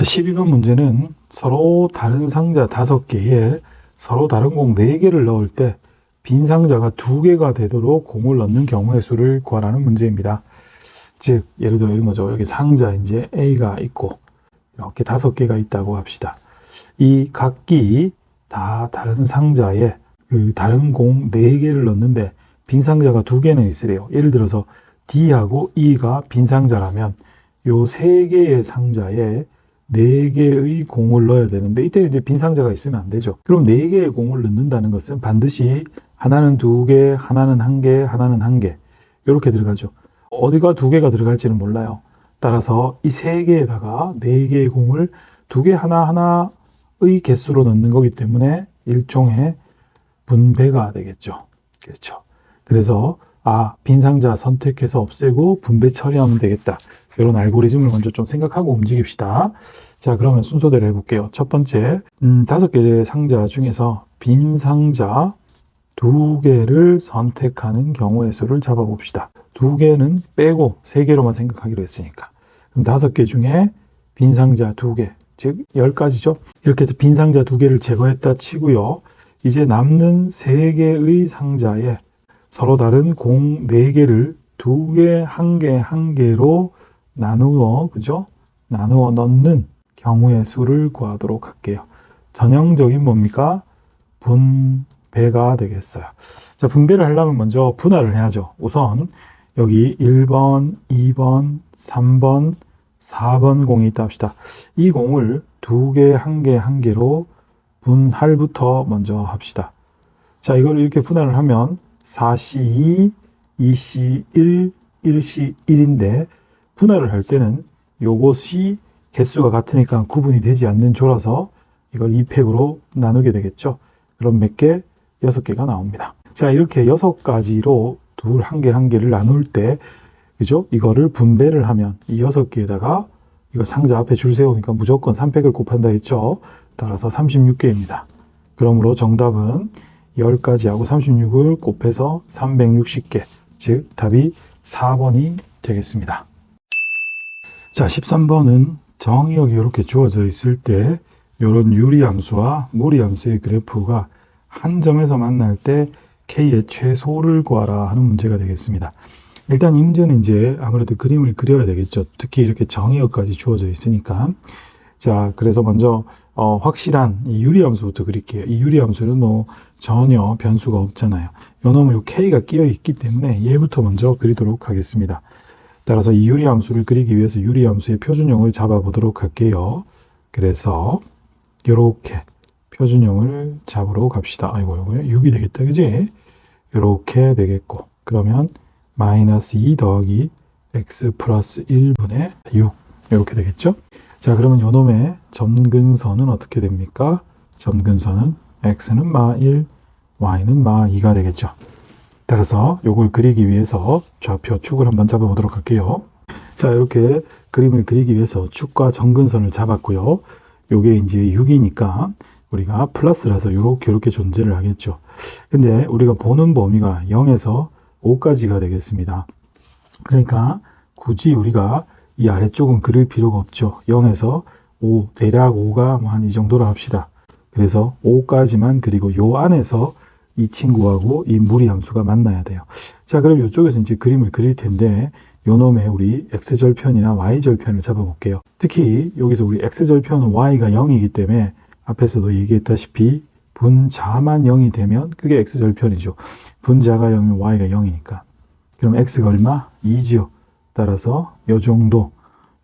자, 12번 문제는 서로 다른 상자 5개에 서로 다른 공 4개를 넣을 때 빈 상자가 2개가 되도록 공을 넣는 경우의 수를 구하라는 문제입니다. 즉, 예를 들어 이런 거죠. 여기 상자 이제 A가 있고 이렇게 5개가 있다고 합시다. 이 각기 다 다른 상자에 그 다른 공 4개를 넣는데 빈 상자가 2개는 있으래요. 예를 들어서 D하고 E가 빈 상자라면 요 3개의 상자에 4개의 공을 넣어야 되는데 이때 이제 빈 상자가 있으면 안 되죠. 그럼 4개의 공을 넣는다는 것은 반드시 하나는 2개, 하나는 1개, 하나는 1개 이렇게 들어가죠. 어디가 2개가 들어갈지는 몰라요. 따라서 이 3개에다가 4개의 공을 2개 하나하나의 개수로 넣는 거기 때문에 일종의 분배가 되겠죠. 그렇죠. 그래서 빈 상자 선택해서 없애고 분배 처리하면 되겠다. 이런 알고리즘을 먼저 좀 생각하고 움직입시다. 자, 그러면 순서대로 해볼게요. 첫 번째, 5개의 상자 중에서 빈 상자 2개를 선택하는 경우의 수를 잡아봅시다. 2개는 빼고 3개로만 생각하기로 했으니까. 그럼 5개 중에 빈 상자 2개, 즉 10가지죠. 이렇게 해서 빈 상자 2개를 제거했다 치고요. 이제 남는 3개의 상자에 서로 다른 공 4개를 2개, 1개, 1개로 나누어 넣는 경우의 수를 구하도록 할게요. 전형적인 뭡니까? 분배가 되겠어요. 자, 분배를 하려면 먼저 분할을 해야죠. 우선 여기 1번, 2번, 3번, 4번 공이 있다 합시다. 이 공을 2개, 1개, 1개로 분할부터 먼저 합시다. 자, 이걸 이렇게 분할을 하면 4C2, 2C1, 1C1인데 분할을 할 때는 요것이 개수가 같으니까 구분이 되지 않는 조라서 이걸 2팩으로 나누게 되겠죠. 그럼 몇 개? 6개가 나옵니다. 자, 이렇게 6가지로 1개, 1개를 나눌 때 그죠? 이거를 분배를 하면 이 6개에다가 이거 상자 앞에 줄 세우니까 무조건 3팩을 곱한다 했죠. 따라서 36개입니다. 그러므로 정답은 10가지하고 36을 곱해서 360개, 즉 답이 4번이 되겠습니다. 자, 13번은 정의역이 이렇게 주어져 있을 때 이런 유리함수와 무리함수의 그래프가 한 점에서 만날 때 K의 최소를 구하라 하는 문제가 되겠습니다. 일단 이 문제는 이제 아무래도 그림을 그려야 되겠죠. 특히 이렇게 정의역까지 주어져 있으니까. 자, 그래서 먼저 확실한 이 유리함수부터 그릴게요. 이 유리함수는 뭐 전혀 변수가 없잖아요. 요놈은 요 K가 끼어 있기 때문에 얘부터 먼저 그리도록 하겠습니다. 따라서 이 유리함수를 그리기 위해서 유리함수의 표준형을 잡아보도록 할게요. 그래서 요렇게 표준형을 잡으러 갑시다. 아이고, 요거 6이 되겠다, 그지? 요렇게 되겠고, 그러면 마이너스 2 더하기 x 플러스 1분의 6 이렇게 되겠죠? 자, 그러면 요놈의 점근선은 어떻게 됩니까? 점근선은 x는 마 1, y는 마 2가 되겠죠. 따라서 요걸 그리기 위해서 좌표 축을 한번 잡아보도록 할게요. 자, 이렇게 그림을 그리기 위해서 축과 점근선을 잡았고요. 요게 이제 6이니까 우리가 플러스라서 요렇게 존재를 하겠죠. 근데 우리가 보는 범위가 0에서 5까지가 되겠습니다. 그러니까 굳이 우리가 이 아래쪽은 그릴 필요가 없죠. 0에서 5, 대략 5가 한 이 정도로 합시다. 그래서 5까지만 그리고 요 안에서 이 친구하고 이 무리함수가 만나야 돼요. 자, 그럼 이쪽에서 이제 그림을 그릴 텐데 요 놈의 우리 x절편이나 y절편을 잡아볼게요. 특히 여기서 우리 x절편은 y가 0이기 때문에 앞에서도 얘기했다시피 분자만 0이 되면 그게 x절편이죠. 분자가 0이면 y가 0이니까. 그럼 x가 얼마? 2지요. 따라서 요 정도,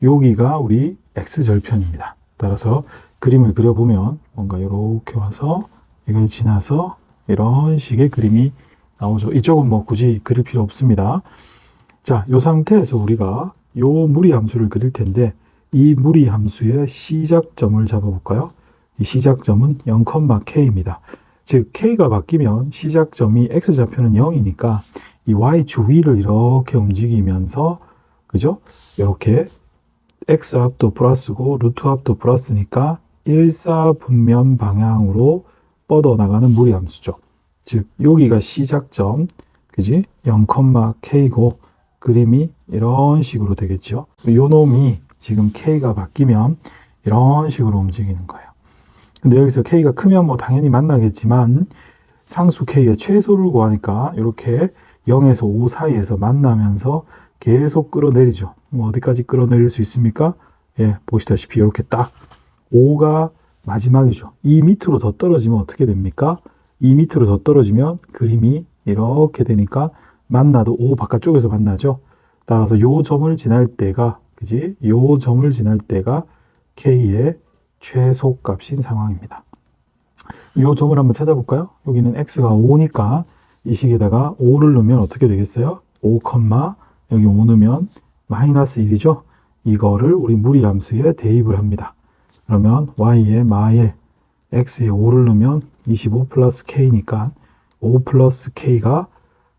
여기가 우리 x절편입니다. 따라서 그림을 그려보면 뭔가 이렇게 와서 이걸 지나서 이런 식의 그림이 나오죠. 이쪽은 뭐 굳이 그릴 필요 없습니다. 자, 이 상태에서 우리가 요 무리함수를 그릴 텐데 이 무리함수의 시작점을 잡아볼까요? 이 시작점은 0,k입니다. 즉 k가 바뀌면 시작점이 x좌표는 0이니까 이 y 주위를 이렇게 움직이면서 그죠? 이렇게 x 합도 플러스고 루트 합도 플러스니까 일사분면 방향으로 뻗어나가는 무리함수죠. 즉 여기가 시작점, 그지? 0,k고 그림이 이런 식으로 되겠죠. 요 놈이 지금 k가 바뀌면 이런 식으로 움직이는 거예요. 근데 여기서 K가 크면 뭐 당연히 만나겠지만 상수 K의 최소를 구하니까 이렇게 0에서 5 사이에서 만나면서 계속 끌어내리죠. 뭐 어디까지 끌어내릴 수 있습니까? 예, 보시다시피 이렇게 딱 5가 마지막이죠. 이 밑으로 더 떨어지면 어떻게 됩니까? 이 밑으로 더 떨어지면 그림이 이렇게 되니까 만나도 5 바깥쪽에서 만나죠. 따라서 요 점을 지날 때가, 그지? 요 점을 지날 때가 K의 최소값인 상황입니다. 요 점을 한번 찾아볼까요? 여기는 X가 5니까 이 식에다가 5를 넣으면 어떻게 되겠어요? 5, 여기 5 넣으면 마이너스 1이죠? 이거를 우리 무리함수에 대입을 합니다. 그러면 Y에 마일, X에 5를 넣으면 25 플러스 K니까 5 플러스 K가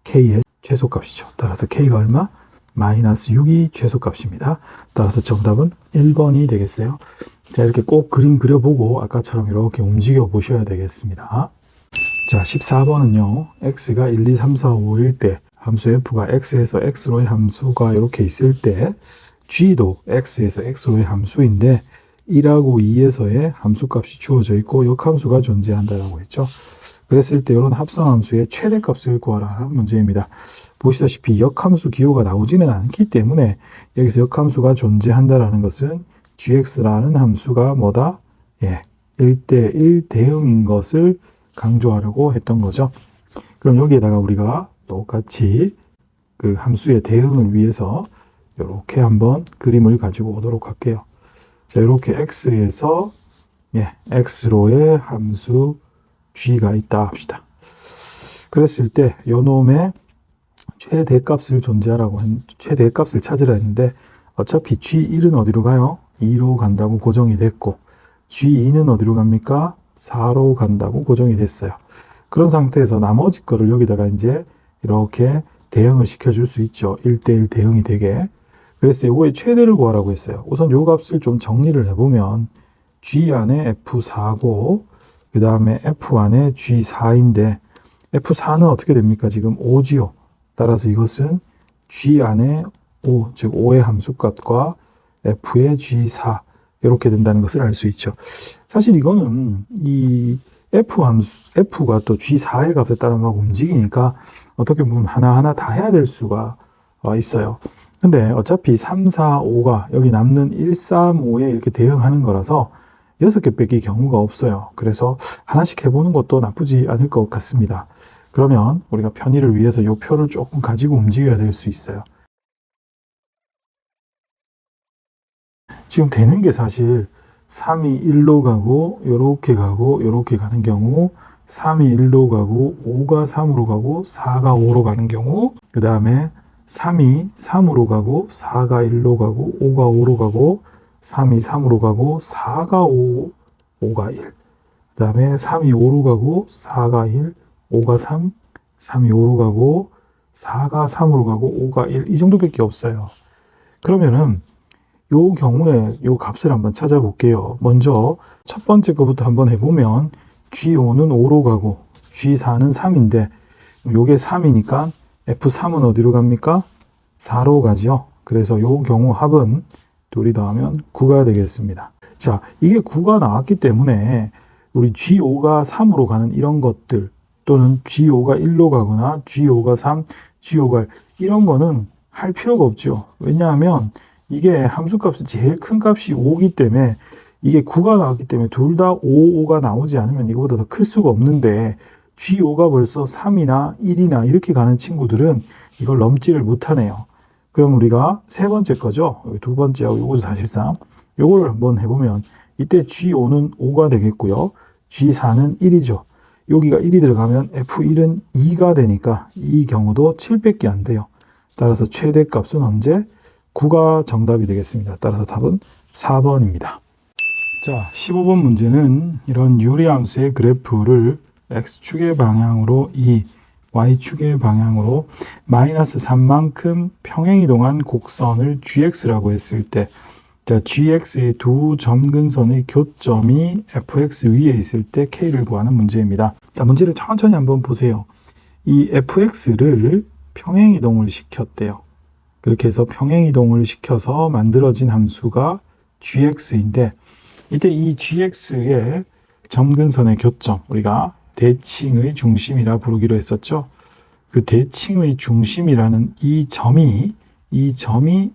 K의 최소값이죠. 따라서 K가 얼마? 마이너스 6이 최소값입니다. 따라서 정답은 1번이 되겠어요. 자, 이렇게 꼭 그림 그려보고 아까처럼 이렇게 움직여 보셔야 되겠습니다. 자, 14번은요. X가 1, 2, 3, 4, 5일 때 함수 F가 X에서 X로의 함수가 이렇게 있을 때 G도 X에서 X로의 함수인데 1하고 2에서의 함수값이 주어져 있고 역함수가 존재한다라고 했죠. 그랬을 때 이런 합성함수의 최대값을 구하라는 문제입니다. 보시다시피 역함수 기호가 나오지는 않기 때문에 여기서 역함수가 존재한다라는 것은 gx라는 함수가 뭐다? 예, 1대1 대응인 것을 강조하려고 했던 거죠. 그럼 여기에다가 우리가 똑같이 그 함수의 대응을 위해서 이렇게 한번 그림을 가지고 오도록 할게요. 자, 이렇게 x에서 x로의 함수 g가 있다 합시다. 그랬을 때 요놈의 최대값을 최대값을 찾으라 했는데 어차피 g1은 어디로 가요? 2로 간다고 고정이 됐고 g2는 어디로 갑니까? 4로 간다고 고정이 됐어요. 그런 상태에서 나머지 거를 여기다가 이제 이렇게 대응을 시켜줄 수 있죠. 1대1 대응이 되게. 그래서 이거의 최대를 구하라고 했어요. 우선 요 값을 좀 정리를 해보면 G 안에 F4고 그 다음에 F 안에 G4인데 F4는 어떻게 됩니까? 지금 5지요. 따라서 이것은 G 안에 5, 즉 5의 함수값과 F의 G4 이렇게 된다는 것을 알 수 있죠. 사실 이거는 이 F 함수, F가 또 G4의 값에 따라 막 움직이니까 어떻게 보면 하나하나 다 해야 될 수가 있어요. 근데 어차피 3, 4, 5가 여기 남는 1, 3, 5에 이렇게 대응하는 거라서 6개 뺏길 경우가 없어요. 그래서 하나씩 해보는 것도 나쁘지 않을 것 같습니다. 그러면 우리가 편의를 위해서 이 표를 조금 가지고 움직여야 될 수 있어요. 지금 되는 게 사실 3이 1로 가고 요렇게 가고 요렇게 가는 경우 3이 1로 가고 5가 3으로 가고 4가 5로 가는 경우 그 다음에 3이 3으로 가고 4가 1로 가고 5가 5로 가고 3이 3으로 가고 4가 5, 5가 1. 그 다음에 3이 5로 가고 4가 1, 5가 3, 3이 5로 가고 4가 3으로 가고 5가 1. 이 정도밖에 없어요. 그러면은 요 경우에 요 값을 한번 찾아볼게요. 먼저 첫 번째 거부터 한번 해보면 G5는 5로 가고 G4는 3인데 요게 3이니까 F3은 어디로 갑니까? 4로 가죠. 그래서 요 경우 합은 둘이 더하면 9가 되겠습니다. 자, 이게 9가 나왔기 때문에 우리 G5가 3으로 가는 이런 것들 또는 G5가 1로 가거나 G5가 3, G5가 1 이런 거는 할 필요가 없죠. 왜냐하면 이게 함수값이 제일 큰 값이 5기 때문에 이게 9가 나왔기 때문에 둘 다 5, 5가 나오지 않으면 이거보다 더 클 수가 없는데 G5가 벌써 3이나 1이나 이렇게 가는 친구들은 이걸 넘지를 못하네요. 그럼 우리가 세 번째 거죠. 여기 두 번째하고 요것도 사실상 요거를 한번 해보면 이때 G5는 5가 되겠고요. G4는 1이죠. 여기가 1이 들어가면 F1은 2가 되니까 이 경우도 7밖에 안 돼요. 따라서 최대값은 언제? 9가 정답이 되겠습니다. 따라서 답은 4번입니다. 자, 15번 문제는 이런 유리함수의 그래프를 X축의 방향으로 2, Y축의 방향으로 마이너스 3만큼 평행이동한 곡선을 GX라고 했을 때 자, GX의 두 점근선의 교점이 FX 위에 있을 때 K를 구하는 문제입니다. 자, 문제를 천천히 한번 보세요. 이 FX를 평행이동을 시켰대요. 그렇게 해서 평행이동을 시켜서 만들어진 함수가 GX인데 이때 이 GX의 점근선의 교점, 우리가 대칭의 중심이라 부르기로 했었죠. 그 대칭의 중심이라는 이 점이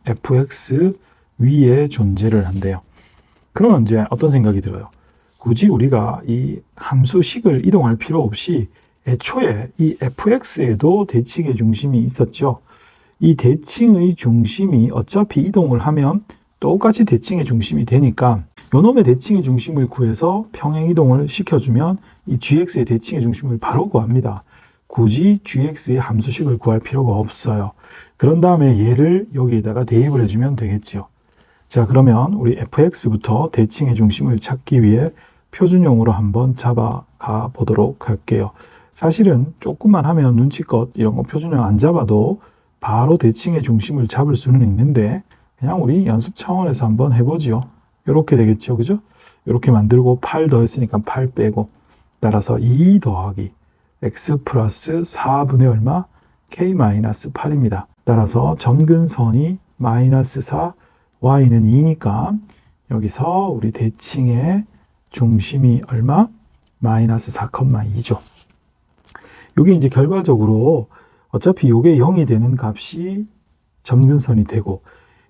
fx 위에 존재를 한대요. 그러면 이제 어떤 생각이 들어요? 굳이 우리가 이 함수식을 이동할 필요 없이 애초에 이 fx에도 대칭의 중심이 있었죠. 이 대칭의 중심이 어차피 이동을 하면 똑같이 대칭의 중심이 되니까 요놈의 대칭의 중심을 구해서 평행 이동을 시켜주면 이 gx의 대칭의 중심을 바로 구합니다. 굳이 gx의 함수식을 구할 필요가 없어요. 그런 다음에 얘를 여기에다가 대입을 해주면 되겠죠. 자, 그러면 우리 fx부터 대칭의 중심을 찾기 위해 표준형으로 한번 잡아가 보도록 할게요. 사실은 조금만 하면 눈치껏 이런 거 표준형 안 잡아도 바로 대칭의 중심을 잡을 수는 있는데 그냥 우리 연습 차원에서 한번 해보죠. 이렇게 되겠죠. 그죠? 이렇게 만들고 8 더했으니까 8 빼고 따라서 2 더하기 x 플러스 4분의 얼마? k-8입니다. 따라서 점근선이 마이너스 4, y는 2니까 여기서 우리 대칭의 중심이 얼마? 마이너스 4,2죠. 이게 이제 결과적으로 어차피 요게 0이 되는 값이 점근선이 되고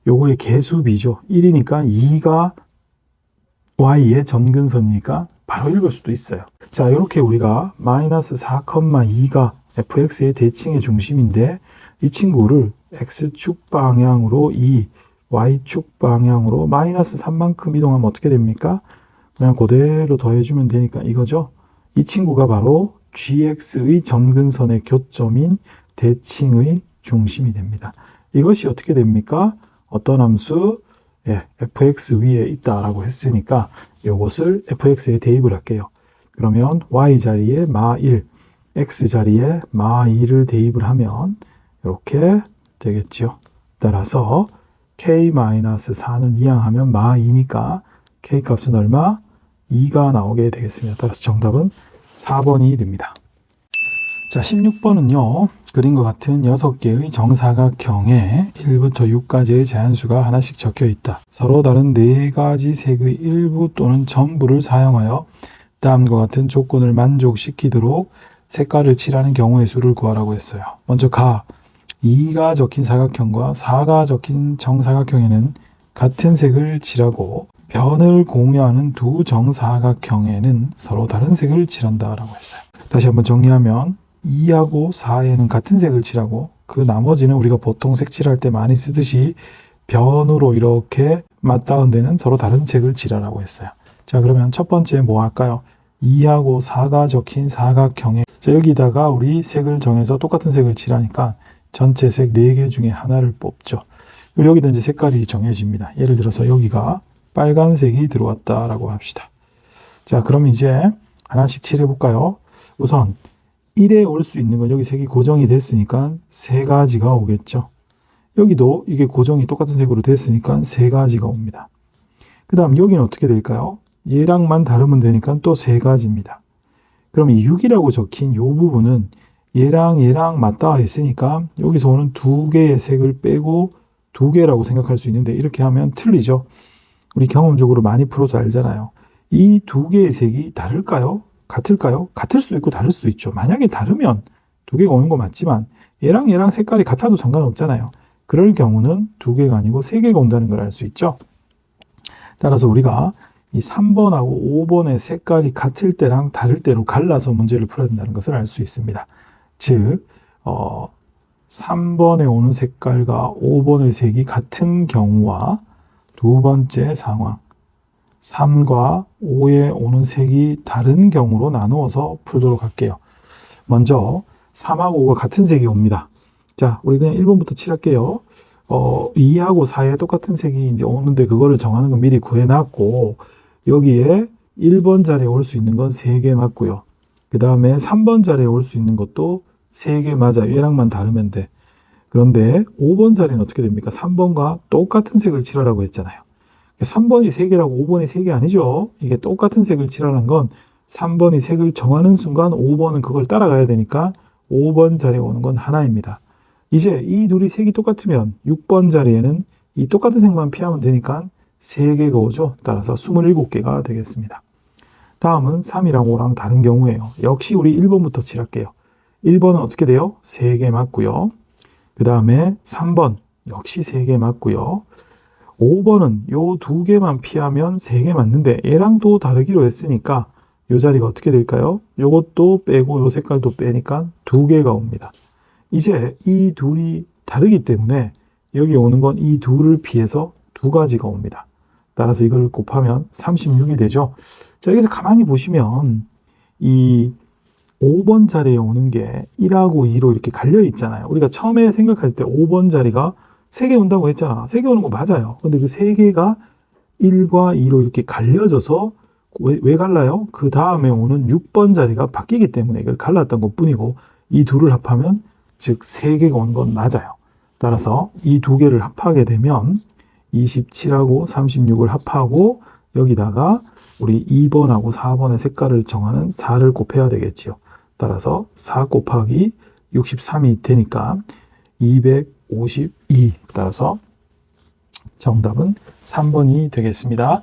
요거의 개수비죠. 1이니까 2가 y의 점근선이니까 바로 읽을 수도 있어요. 자, 이렇게 우리가 마이너스 4,2가 fx의 대칭의 중심인데 이 친구를 x축 방향으로 2, y축 방향으로 마이너스 3만큼 이동하면 어떻게 됩니까? 그냥 그대로 더해주면 되니까 이거죠. 이 친구가 바로 gx의 점근선의 교점인 대칭의 중심이 됩니다. 이것이 어떻게 됩니까? 어떤 함수? fx 위에 있다라고 했으니까 이것을 fx에 대입을 할게요. 그러면 y 자리에 마1, x 자리에 마2를 대입을 하면 이렇게 되겠죠. 따라서 k-4는 이항하면 마2니까 k 값은 얼마? 2가 나오게 되겠습니다. 따라서 정답은 4번이 됩니다. 자, 16번은요. 그림과 같은 6개의 정사각형에 1부터 6까지의 제한수가 하나씩 적혀 있다. 서로 다른 4가지 색의 일부 또는 전부를 사용하여 다음과 같은 조건을 만족시키도록 색깔을 칠하는 경우의 수를 구하라고 했어요. 먼저 2가 적힌 사각형과 4가 적힌 정사각형에는 같은 색을 칠하고 변을 공유하는 두 정사각형에는 서로 다른 색을 칠한다라고 했어요. 다시 한번 정리하면 2하고 4에는 같은 색을 칠하고 그 나머지는 우리가 보통 색칠할 때 많이 쓰듯이 변으로 이렇게 맞닿은 데는 서로 다른 색을 칠하라고 했어요. 자, 그러면 첫 번째 뭐 할까요? 2하고 4가 적힌 사각형에 자, 여기다가 우리 색을 정해서 똑같은 색을 칠하니까 전체 색 4개 중에 하나를 뽑죠. 여기다 이제 색깔이 정해집니다. 예를 들어서 여기가 빨간색이 들어왔다라고 합시다. 자, 그럼 이제 하나씩 칠해 볼까요? 우선 1에 올 수 있는 건 여기 색이 고정이 됐으니까 3가지가 오겠죠. 여기도 이게 고정이 똑같은 색으로 됐으니까 3가지가 옵니다. 그 다음 여기는 어떻게 될까요? 얘랑만 다르면 되니까 또 3가지입니다. 그럼 이 6이라고 적힌 이 부분은 얘랑 맞닿아 있으니까 여기서 오는 2개의 색을 빼고 2개라고 생각할 수 있는데 이렇게 하면 틀리죠. 우리 경험적으로 많이 풀어서 알잖아요. 이 2개의 색이 다를까요? 같을까요? 같을 수도 있고 다를 수도 있죠. 만약에 다르면 2개가 오는 거 맞지만 얘랑 색깔이 같아도 상관없잖아요. 그럴 경우는 2개가 아니고 3개가 온다는 걸 알 수 있죠. 따라서 우리가 이 3번하고 5번의 색깔이 같을 때랑 다를 때로 갈라서 문제를 풀어야 된다는 것을 알 수 있습니다. 즉 3번에 오는 색깔과 5번의 색이 같은 경우와 두 번째 상황 3과 5에 오는 색이 다른 경우로 나누어서 풀도록 할게요. 먼저 3하고 5가 같은 색이 옵니다. 자, 우리 그냥 1번부터 칠할게요. 2하고 4에 똑같은 색이 이제 오는데 그거를 정하는 건 미리 구해놨고 여기에 1번 자리에 올 수 있는 건 3개 맞고요. 그 다음에 3번 자리에 올 수 있는 것도 3개 맞아요. 얘랑만 다르면 돼. 그런데 5번 자리는 어떻게 됩니까? 3번과 똑같은 색을 칠하라고 했잖아요. 3번이 3개라고 5번이 3개 아니죠. 이게 똑같은 색을 칠하는 건 3번이 색을 정하는 순간 5번은 그걸 따라가야 되니까 5번 자리에 오는 건 하나입니다. 이제 이 둘이 색이 똑같으면 6번 자리에는 이 똑같은 색만 피하면 되니까 3개가 오죠. 따라서 27개가 되겠습니다. 다음은 3이랑 5랑 다른 경우예요. 역시 우리 1번부터 칠할게요. 1번은 어떻게 돼요? 3개 맞고요. 그 다음에 3번 역시 3개 맞고요. 5번은 요 2개만 피하면 3개 맞는데 얘랑 또 다르기로 했으니까 요 자리가 어떻게 될까요? 요것도 빼고 요 색깔도 빼니까 2개가 옵니다. 이제 이 둘이 다르기 때문에 여기 오는 건 이 둘을 피해서 2가지가 옵니다. 따라서 이걸 곱하면 36이 되죠. 자, 여기서 가만히 보시면 이 5번 자리에 오는 게 1하고 2로 이렇게 갈려 있잖아요. 우리가 처음에 생각할 때 5번 자리가 3개 온다고 했잖아. 3개 오는 거 맞아요. 근데 그 3개가 1과 2로 이렇게 갈려져서 왜 갈라요? 그 다음에 오는 6번 자리가 바뀌기 때문에 이걸 갈랐던 것 뿐이고 이 둘을 합하면 즉 3개가 오는 건 맞아요. 따라서 이 두 개를 합하게 되면 27하고 36을 합하고 여기다가 우리 2번하고 4번의 색깔을 정하는 4를 곱해야 되겠지요. 따라서 4 곱하기 63이 되니까 252. 따라서 정답은 3번이 되겠습니다.